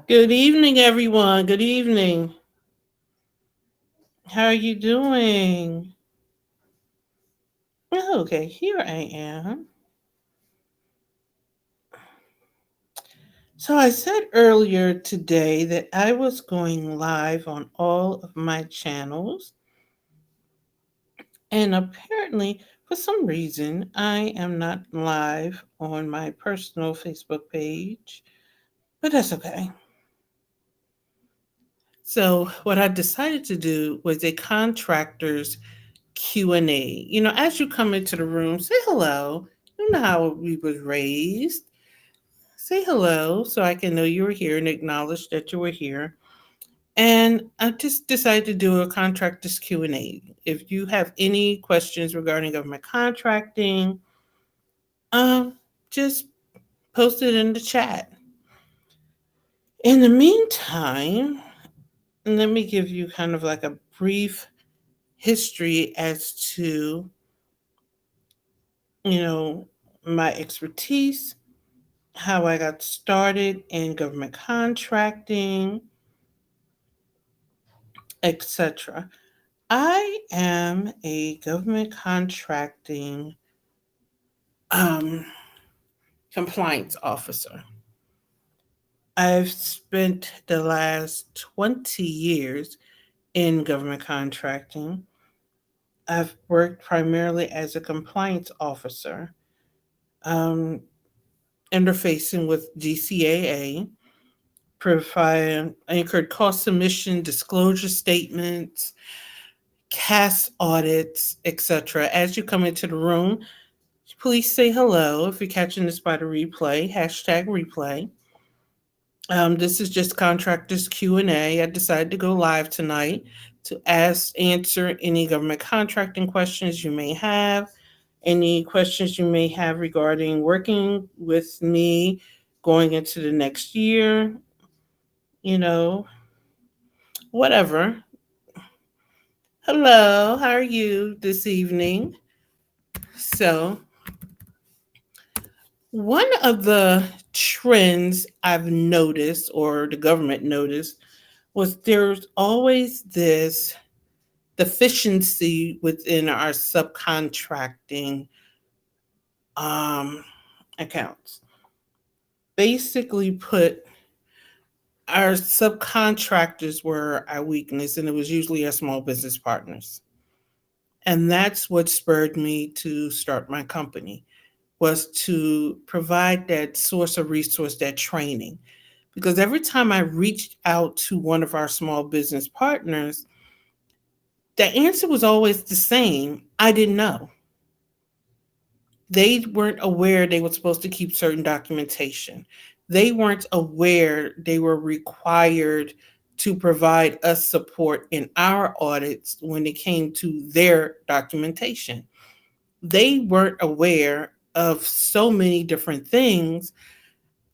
Good evening, everyone. Good evening. How are you doing? Oh, okay, here I am. So, I said earlier today that I was going live on all of my channels, and apparently, for some reason, I am not live on my personal Facebook page, but that's okay. So, what I decided to do was a contractor's Q&A. As you come into the room, say hello. You know how we was raised. Say hello so I can know you were here and acknowledge that you were here. And I just decided to do a contractors Q&A. If you have any questions regarding government contracting, just post it in the chat. In the meantime, let me give you kind of like a brief history as to, you know, my expertise, how I got started in government contracting, etc. I am a government contracting um, compliance officer. I've spent the last 20 years in government contracting. I've worked primarily as a compliance officer, um, interfacing with DCAA, provide anchored cost submission, disclosure statements, CAS audits, etc. As you come into the room, please say hello if you're catching this by the replay, hashtag replay. This is just contractors Q&A. I decided to go live tonight to answer any government contracting questions you may have, any questions you may have regarding working with me going into the next year, you know, whatever. Hello, how are you this evening? So, one of the trends I've noticed, or the government noticed, was there's always this deficiency within our subcontracting um, accounts. Basically, put our subcontractors were our weakness, and it was usually our small business partners. And that's what spurred me to start my company, was to provide that source of resource, that training. Because every time I reached out to one of our small business partners, the answer was always the same: I didn't know. They weren't aware they were supposed to keep certain documentation. They weren't aware they were required to provide us support in our audits when it came to their documentation. They weren't aware of so many different things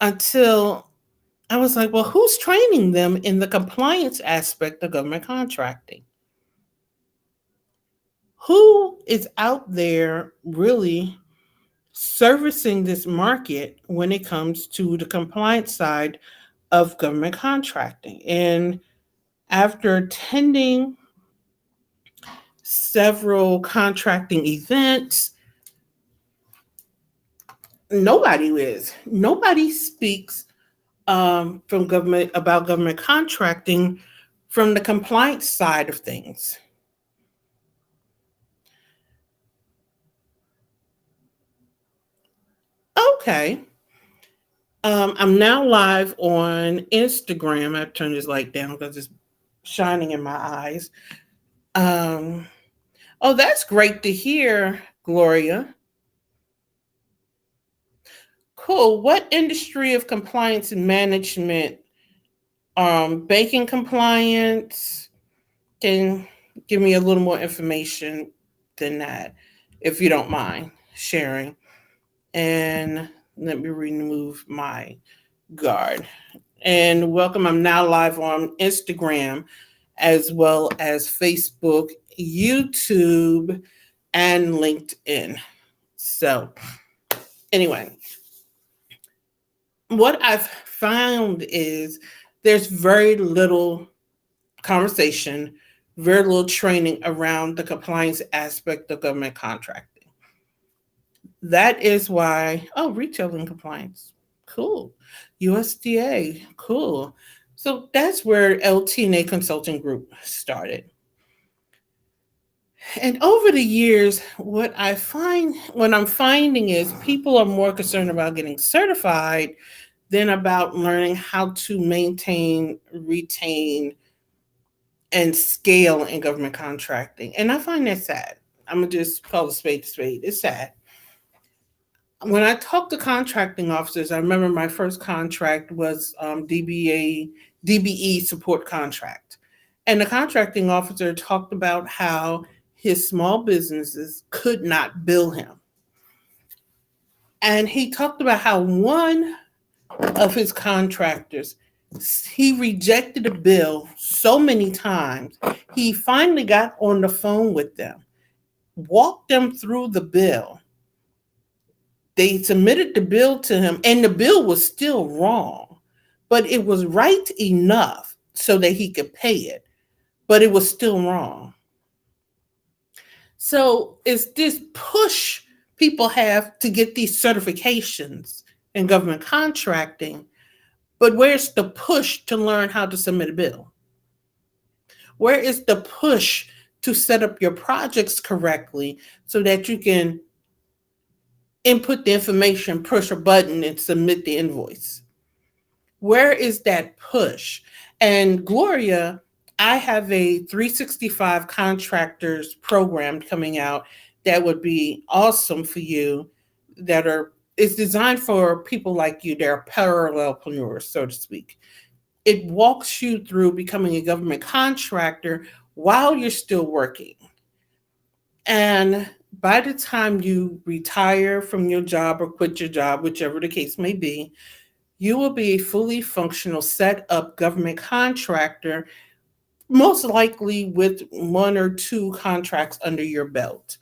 until I was like, well, who's training them in the compliance aspect of government contracting? Who is out there really servicing this market when it comes to the compliance side of government contracting? And after attending several contracting events, nobody is. Nobody speaks from government about government contracting from the compliance side of things. Okay. I'm now live on Instagram. I turned this light down because it's shining in my eyes. Um, oh, that's great to hear, Gloria. Cool. What industry of compliance and management? Banking compliance, can give me a little more information than that, if you don't mind sharing. And let me remove my guard. And welcome. I'm now live on Instagram as well as Facebook, YouTube, and LinkedIn. So, anyway, what I've found is there's very little conversation, very little training around the compliance aspect of government contracting. That is why, oh, retailing compliance, cool. USDA, cool. So that's where LT&A Consulting Group started. And over the years, what I'm finding is people are more concerned about getting certified than about learning how to maintain, retain, and scale in government contracting. And I find that sad. I'm gonna just call a spade a spade. It's sad. When I talk to contracting officers, I remember my first contract was DBE support contract. And the contracting officer talked about how his small businesses could not bill him. And he talked about how one of his contractors, he rejected a bill so many times, he finally got on the phone with them, walked them through the bill. They submitted the bill to him, and the bill was still wrong, but it was right enough so that he could pay it, but it was still wrong. So it's this push people have to get these certifications in government contracting, but where's the push to learn how to submit a bill? Where is the push to set up your projects correctly so that you can input the information, push a button, and submit the invoice? Where is that push? And Gloria, I have a 365 contractors program coming out that would be awesome for you, that are it's designed for people like you. They're parallelpreneurs, so to speak. It walks you through becoming a government contractor while you're still working. And by the time you retire from your job or quit your job, whichever the case may be, you will be a fully functional, set up government contractor, most likely with one or two contracts under your belt.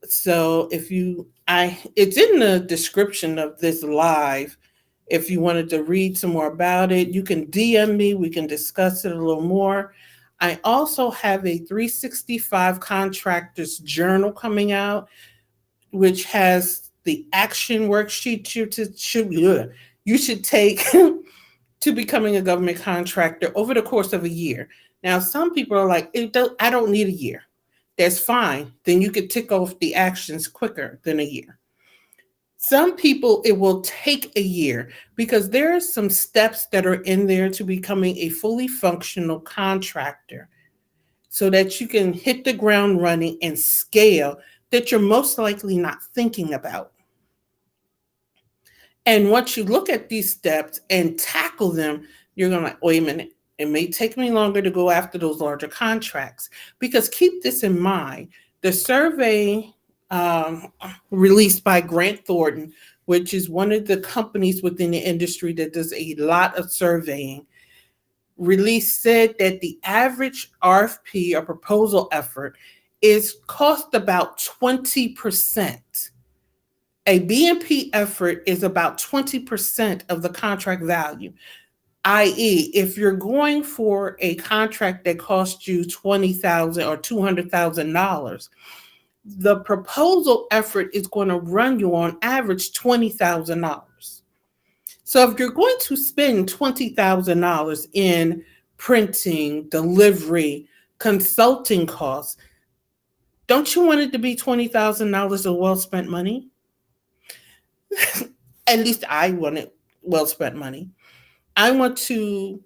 So it's in the description of this live. If you wanted to read some more about it, you can DM me. We can discuss it a little more. I also have a 365 contractors journal coming out, which has the action worksheet you should take to becoming a government contractor over the course of a year. Now, some people are like, I don't need a year. That's fine. Then you could tick off the actions quicker than a year. Some people, it will take a year because there are some steps that are in there to becoming a fully functional contractor so that you can hit the ground running and scale that you're most likely not thinking about. And once you look at these steps and tackle them, you're going to like, wait a minute, it may take me longer to go after those larger contracts. Because keep this in mind, the survey released by Grant Thornton, which is one of the companies within the industry that does a lot of surveying, said that the average RFP or proposal effort is cost about 20%. A BNP effort is about 20% of the contract value, i.e., if you're going for a contract that costs you $20,000 or $200,000, the proposal effort is going to run you on average $20,000. So if you're going to spend $20,000 in printing, delivery, consulting costs, don't you want it to be $20,000 of well spent money? At least I want it well spent money. I want to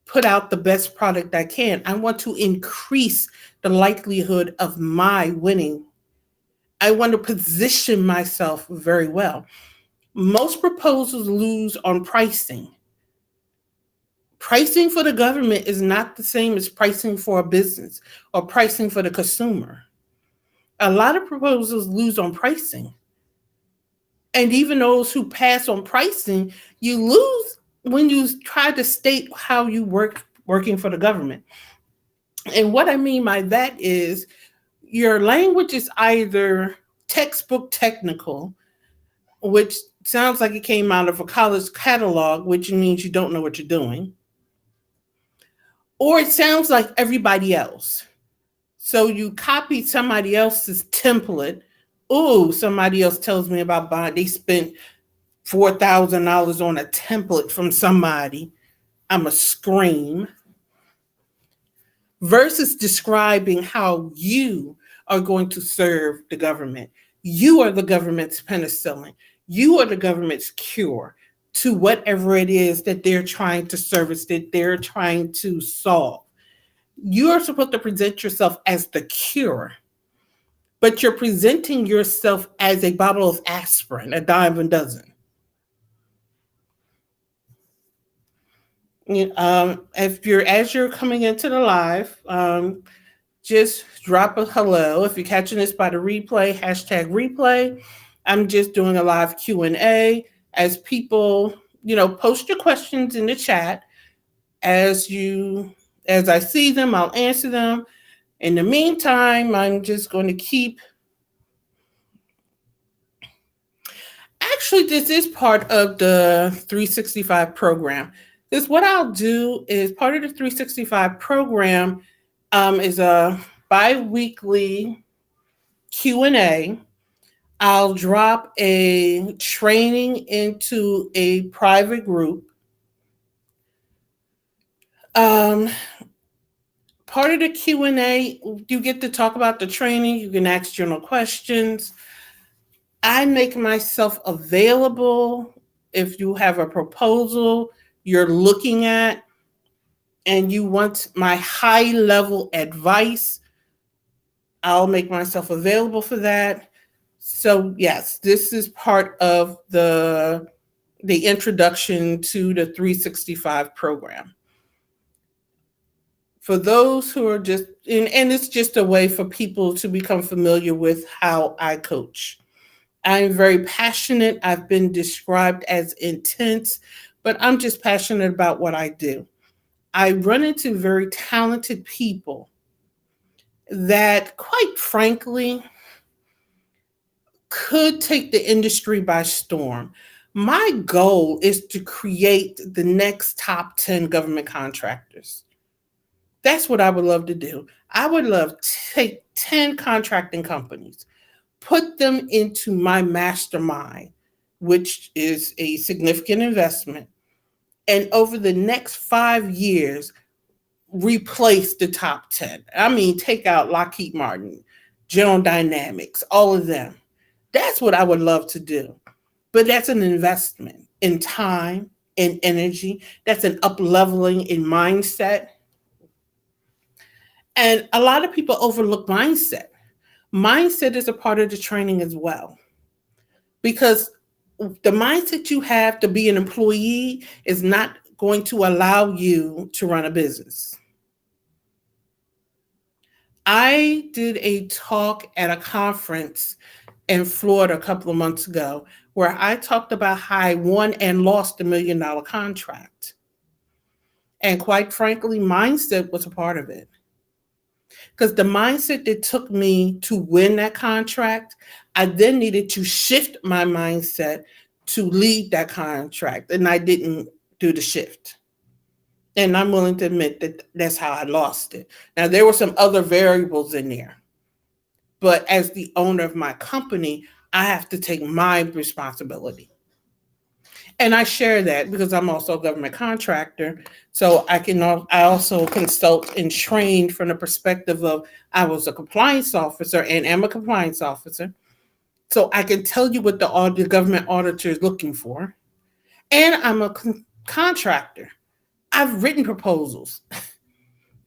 put out the best product I can. I want to increase the likelihood of my winning. I want to position myself very well. Most proposals lose on pricing. Pricing for the government is not the same as pricing for a business or pricing for the consumer. A lot of proposals lose on pricing. And even those who pass on pricing, you lose when you try to state how you working for the government. And what I mean by that is your language is either textbook technical, which sounds like it came out of a college catalog, which means you don't know what you're doing, or it sounds like everybody else. So you copied somebody else's template. Oh, somebody else tells me about buying. They spent $4,000 on a template from somebody. I'm a scream. Versus describing how you are going to serve the government. You are the government's penicillin. You are the government's cure to whatever it is that they're trying to service, that they're trying to solve. You are supposed to present yourself as the cure, but you're presenting yourself as a bottle of aspirin, a dime a dozen. If you're as you're coming into the live, just drop a hello. If you're catching this by the replay, hashtag replay. I'm just doing a live Q&A as people, post your questions in the chat. As I see them, I'll answer them. In the meantime, I'm just going to keep. Actually, this is part of the 365 program. What I'll do is part of the 365 program is a bi-weekly Q&A. I'll drop a training into a private group. Part of the Q&A, you get to talk about the training. You can ask general questions. I make myself available if you have a proposal you're looking at and you want my high-level advice. I'll make myself available for that. So yes, this is part of the introduction to the 365 program. For those who are just, and it's just a way for people to become familiar with how I coach. I'm very passionate. I've been described as intense, but I'm just passionate about what I do. I run into very talented people that, quite frankly, could take the industry by storm. My goal is to create the next top 10 government contractors. That's what I would love to do. I would love to take 10 contracting companies, put them into my mastermind, which is a significant investment, and over the next 5 years, replace the top 10. I mean, take out Lockheed Martin, General Dynamics, all of them. That's what I would love to do. But that's an investment in time and energy. That's an up-leveling in mindset. And a lot of people overlook mindset. Mindset is a part of the training as well. Because the mindset you have to be an employee is not going to allow you to run a business. I did a talk at a conference in Florida a couple of months ago where I talked about how I won and lost $1 million contract. And quite frankly, mindset was a part of it. Because the mindset that took me to win that contract, I then needed to shift my mindset to lead that contract. And I didn't do the shift. And I'm willing to admit that that's how I lost it. Now, there were some other variables in there. But as the owner of my company, I have to take my responsibility. And I share that because I'm also a government contractor. So I also consult and train from the perspective of I was a compliance officer and am a compliance officer. So I can tell you what the government auditor is looking for. And I'm a contractor. I've written proposals.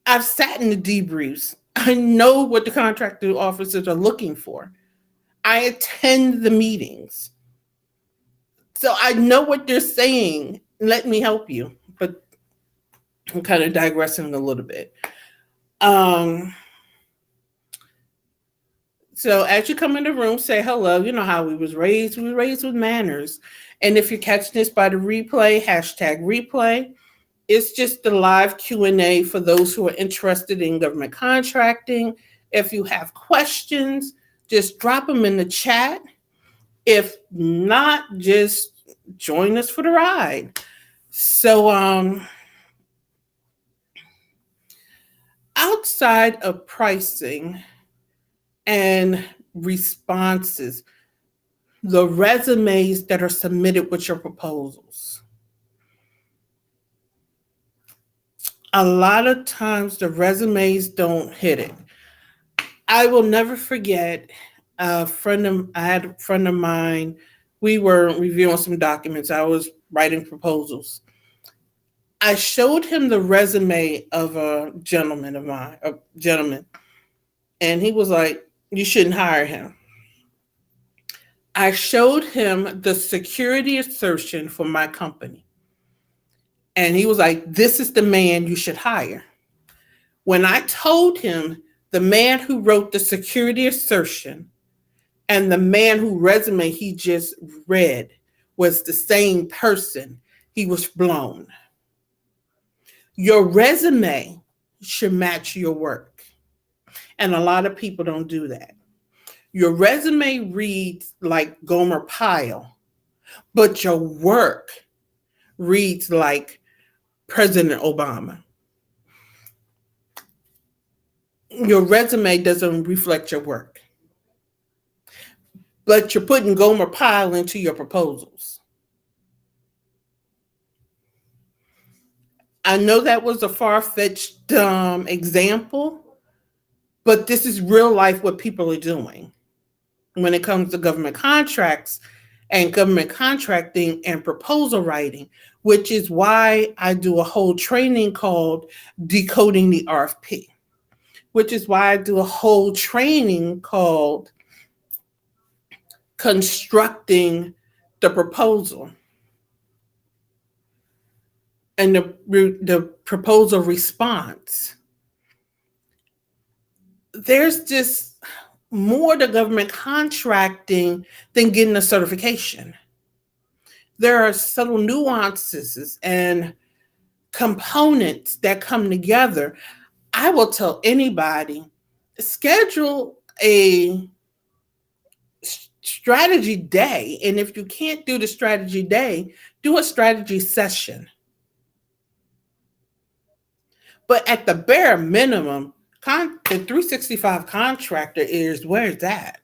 I've sat in the debriefs. I know what the contractor officers are looking for. I attend the meetings. So I know what they're saying. Let me help you. But I'm kind of digressing a little bit. Um, so as you come in the room, say hello. You know how we was raised. We were raised with manners. And if you're catching this by the replay, hashtag replay. It's just the live Q&A for those who are interested in government contracting. If you have questions, just drop them in the chat. If not, just join us for the ride. So, outside of pricing and responses, the resumes that are submitted with your proposals, a lot of times the resumes don't hit it. I will never forget I had a friend of mine. We were reviewing some documents. I was writing proposals. I showed him the resume of a gentleman, and he was like, "You shouldn't hire him." I showed him the security assertion for my company, and he was like, "This is the man you should hire." When I told him the man who wrote the security assertion and the man whose resume he just read was the same person, he was blown. Your resume should match your work. And a lot of people don't do that. Your resume reads like Gomer Pyle, but your work reads like President Obama. Your resume doesn't reflect your work, but you're putting Gomer Pyle into your proposals. I know that was a far-fetched example, but this is real life what people are doing when it comes to government contracts and government contracting and proposal writing, which is why I do a whole training called Decoding the RFP, which is why I do a whole training called Constructing the Proposal and the proposal response. There's just more to government contracting than getting a certification. There are subtle nuances and components that come together. I will tell anybody, schedule a strategy day. And if you can't do the strategy day, do a strategy session. But at the bare minimum, the 365 contractor is where it's at.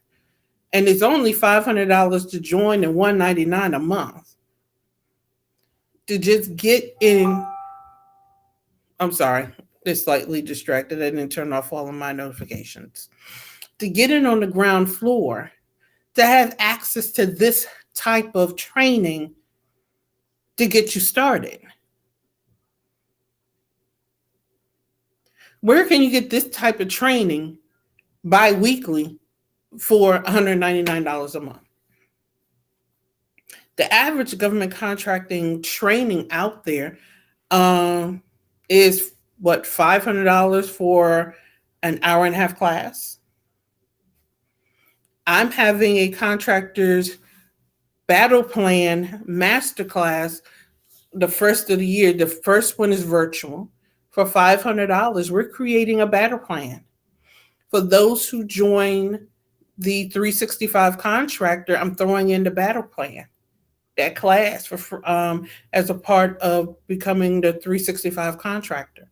And it's only $500 to join and $199 a month. To just get in, I'm sorry, it's slightly distracted. I didn't turn off all of my notifications. To get in on the ground floor, to have access to this type of training to get you started. Where can you get this type of training bi-weekly for $199 a month? The average government contracting training out there is what, $500 for an hour and a half class? I'm having a contractor's battle plan masterclass the first of the year. The first one is virtual for $500. We're creating a battle plan. For those who join the 365 contractor, I'm throwing in the battle plan, that class for as a part of becoming the 365 contractor.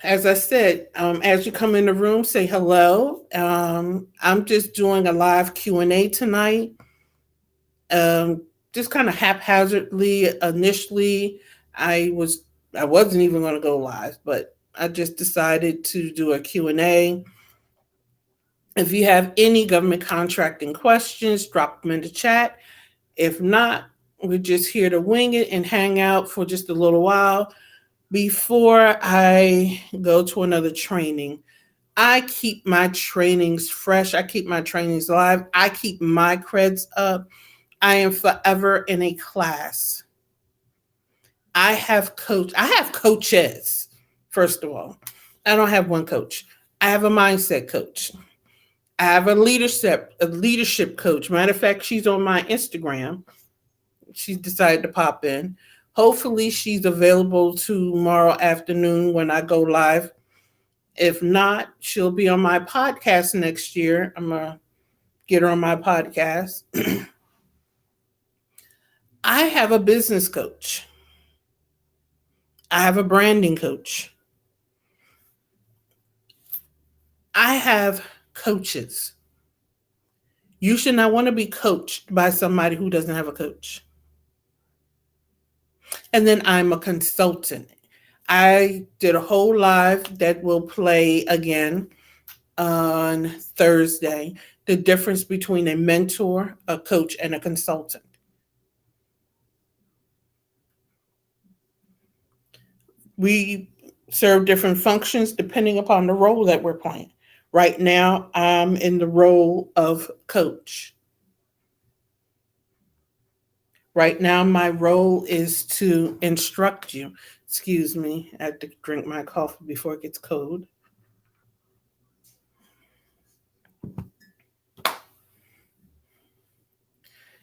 As I said, as you come in the room, say hello. I'm just doing a live Q&A tonight. Just kind of haphazardly. Initially, I wasn't even going to go live, but I just decided to do a Q&A. If you have any government contracting questions, drop them in the chat. If not, we're just here to wing it and hang out for just a little while before I go to another training. I keep my trainings fresh. I keep my trainings live. I keep my creds up. I am forever in a class. I have coaches, first of all. I don't have one coach. I have a mindset coach. I have a leadership coach. Matter of fact, she's on my Instagram. She decided to pop in. Hopefully she's available tomorrow afternoon when I go live. If not, she'll be on my podcast next year. I'm gonna get her on my podcast. I have a business coach. I have a branding coach. I have coaches. You should not want to be coached by somebody who doesn't have a coach. And then I'm a consultant. I did a whole live that will play again on Thursday. The difference between a mentor, a coach, and a consultant. We serve different functions depending upon the role that we're playing. Right now, I'm in the role of coach. Right now, my role is to instruct you. Excuse me, I have to drink my coffee before it gets cold.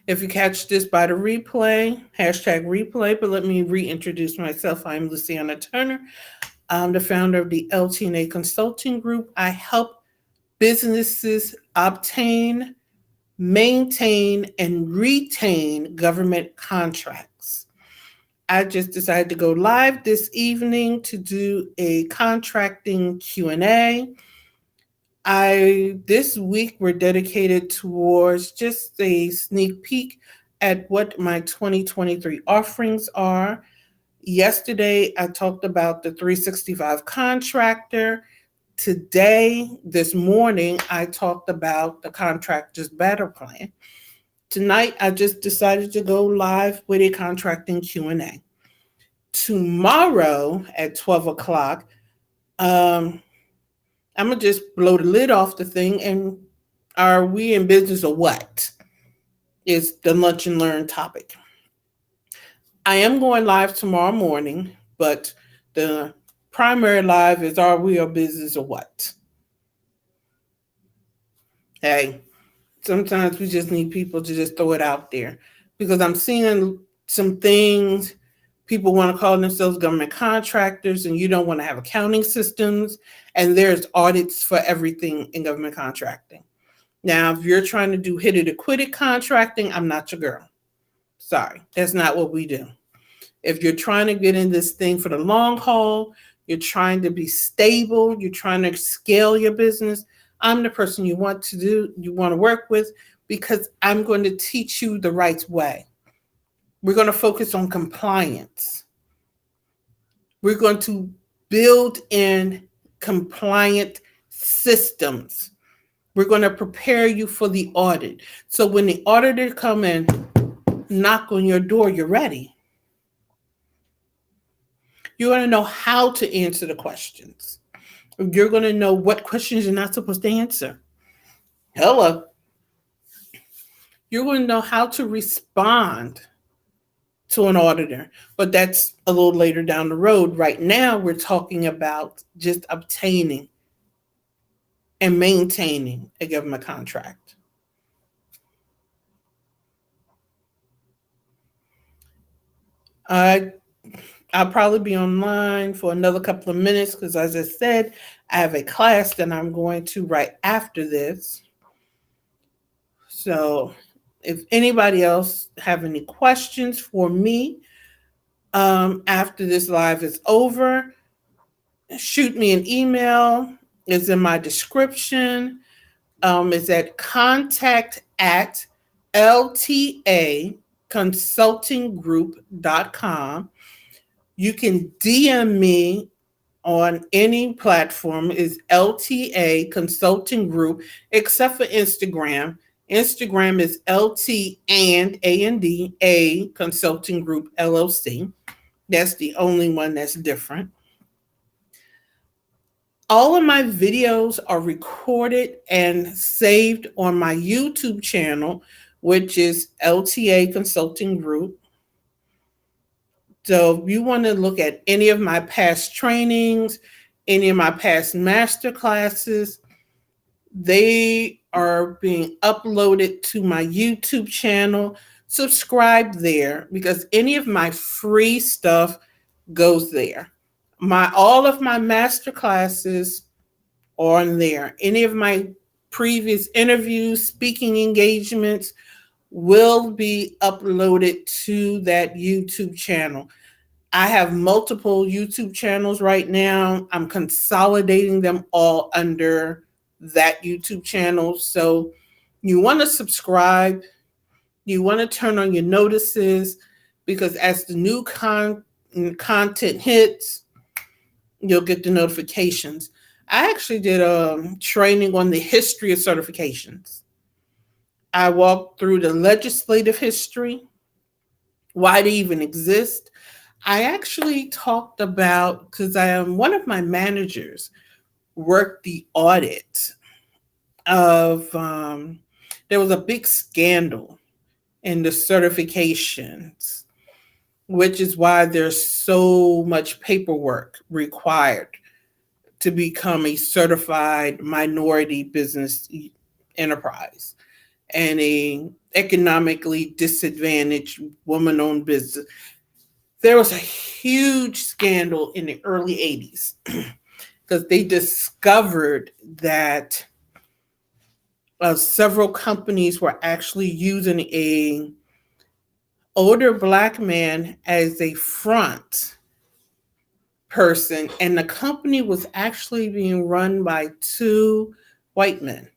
If you catch this by the replay, hashtag replay, but let me reintroduce myself. I'm Luciana Turner. I'm the founder of the LT&A Consulting Group. I help businesses obtain, maintain, and retain government contracts. I just decided to go live this evening to do a contracting Q&A. This week we're dedicated towards just a sneak peek at what my 2023 offerings are. Yesterday I talked about the 365 contractor. Today, this morning, I talked about the contractor's battle plan. Tonight, I just decided to go live with a contracting Q&A. Tomorrow at 12 o'clock, I'm going to just blow the lid off the thing. And are we in business or what? Is the lunch and learn topic. I am going live tomorrow morning, but the primary live is are we a business or what? Hey, sometimes we just need people to just throw it out there because I'm seeing some things. People want to call themselves government contractors and you don't want to have accounting systems. And there's audits for everything in government contracting. Now, if you're trying to do hit it or quit it contracting, I'm not your girl. Sorry, that's not what we do. If you're trying to get in this thing for the long haul, you're trying to be stable, you're trying to scale your business, I'm the person you want to work with because I'm going to teach you the right way. We're going to focus on compliance. We're going to build in compliant systems. We're going to prepare you for the audit. So when the auditor come and knock on your door, you're ready. You're going to know how to answer the questions. You're going to know what questions you're not supposed to answer. Hello. You're going to know how to respond to an auditor, but that's a little later down the road. Right now, we're talking about just obtaining and maintaining a government contract. I'll probably be online for another couple of minutes because, as I said, I have a class that I'm going to right after this. So if anybody else have any questions for me after this live is over, shoot me an email. It's in my description. It's at contact@ltaconsultinggroup.com. You can DM me on any platform is LTA Consulting Group, except for Instagram. Instagram is LT and A Consulting Group LLC. That's the only one that's different. All of my videos are recorded and saved on my YouTube channel, which is LTA Consulting Group. So if you want to look at any of my past trainings, any of my past master classes, they are being uploaded to my YouTube channel. Subscribe there because any of my free stuff goes there. My all of my master classes are on there. Any of my previous interviews, speaking engagements will be uploaded to that YouTube channel. I have multiple YouTube channels right now. I'm consolidating them all under that YouTube channel. So you want to subscribe, you want to turn on your notices because as the new content hits, you'll get the notifications. I actually did a training on the history of certifications. I walked through the legislative history, why they even exist. I actually talked about, because I am one of my managers, worked the audit of, there was a big scandal in the certifications, which is why there's so much paperwork required to become a certified minority business enterprise and a economically disadvantaged woman-owned business. There was a huge scandal in the early 80s because they discovered that several companies were actually using a older Black man as a front person, and the company was actually being run by two white men.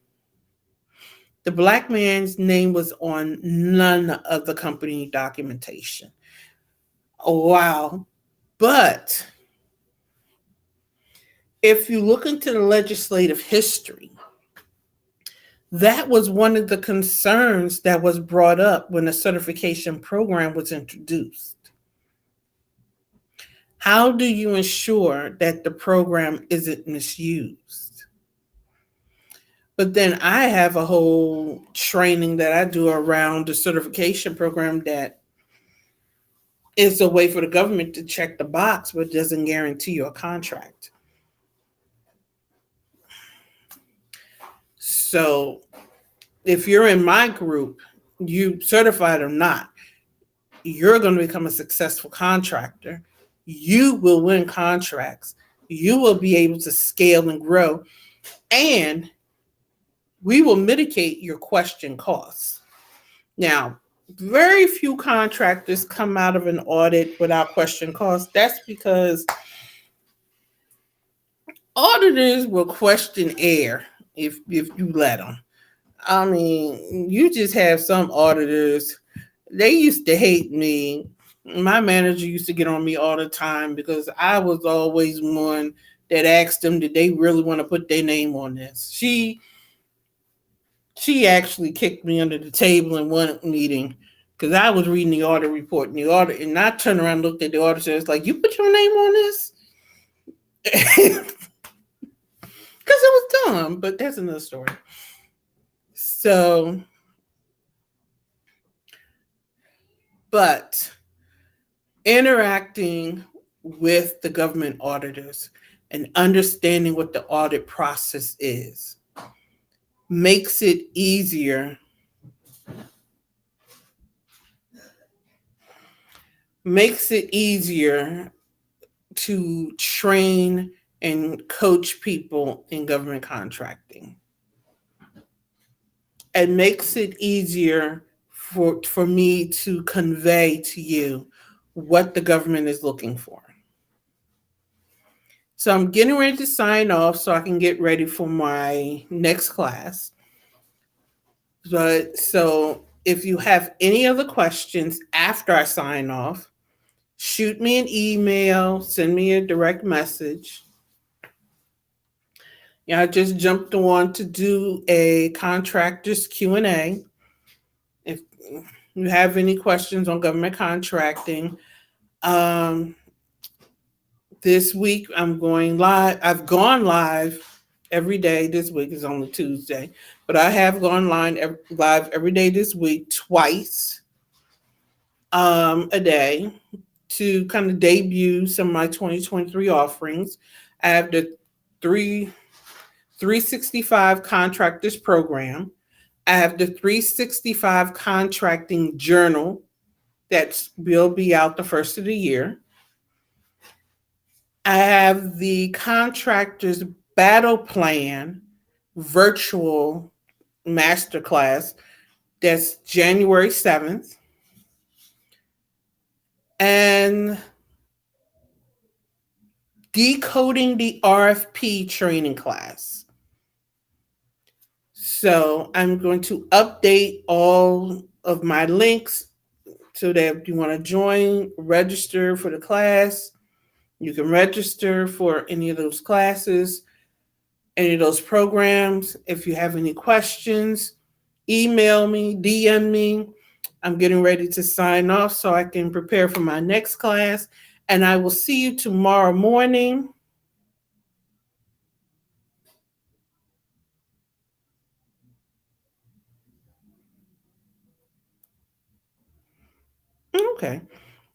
The Black man's name was on none of the company documentation. Oh, wow. But if you look into the legislative history, that was one of the concerns that was brought up when the certification program was introduced. How do you ensure that the program isn't misused? But then I have a whole training that I do around the certification program that is a way for the government to check the box, but doesn't guarantee you a contract. So if you're in my group, you certified or not, you're going to become a successful contractor. You will win contracts. You will be able to scale and grow, and we will mitigate your question costs. Now, very few contractors come out of an audit without question costs. That's because auditors will question air if you let them. I mean, you just have some auditors, they used to hate me. My manager used to get on me all the time because I was always one that asked them, did they really want to put their name on this? She actually kicked me under the table in one meeting because I was reading the audit report and I turned around and looked at the auditor and was like, you put your name on this? Because it was dumb, but that's another story. So, but interacting with the government auditors and understanding what the audit process is makes it easier to train and coach people in government contracting. It makes it easier for me to convey to you what the government is looking for. So I'm getting ready to sign off so I can get ready for my next class. But so if you have any other questions after I sign off, shoot me an email, send me a direct message. Yeah, I just jumped on to do a contractors Q&A. If you have any questions on government contracting, this week I'm going live. I've gone live every day. This week is only Tuesday. but I have gone live every day this week, twice a day, to kind of debut some of my 2023 offerings. I have the three 365 contractors program. I have the 365 contracting journal that will be out the first of the year. I have the contractors battle plan virtual masterclass that's January 7th. And decoding the RFP training class. So I'm going to update all of my links so that if you want to join, register for the class, you can register for any of those classes, any of those programs. If you have any questions, email me, DM me. I'm getting ready to sign off so I can prepare for my next class. And I will see you tomorrow morning. Okay.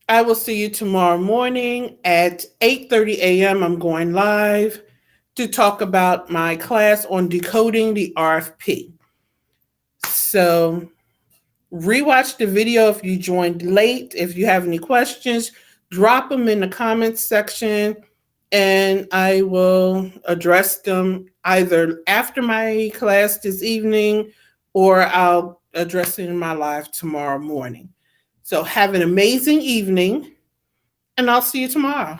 I will see you tomorrow morning at 8:30 a.m. I'm going live to talk about my class on decoding the RFP. So rewatch the video if you joined late. If you have any questions, drop them in the comments section and I will address them either after my class this evening or I'll address it in my live tomorrow morning. So have an amazing evening and I'll see you tomorrow.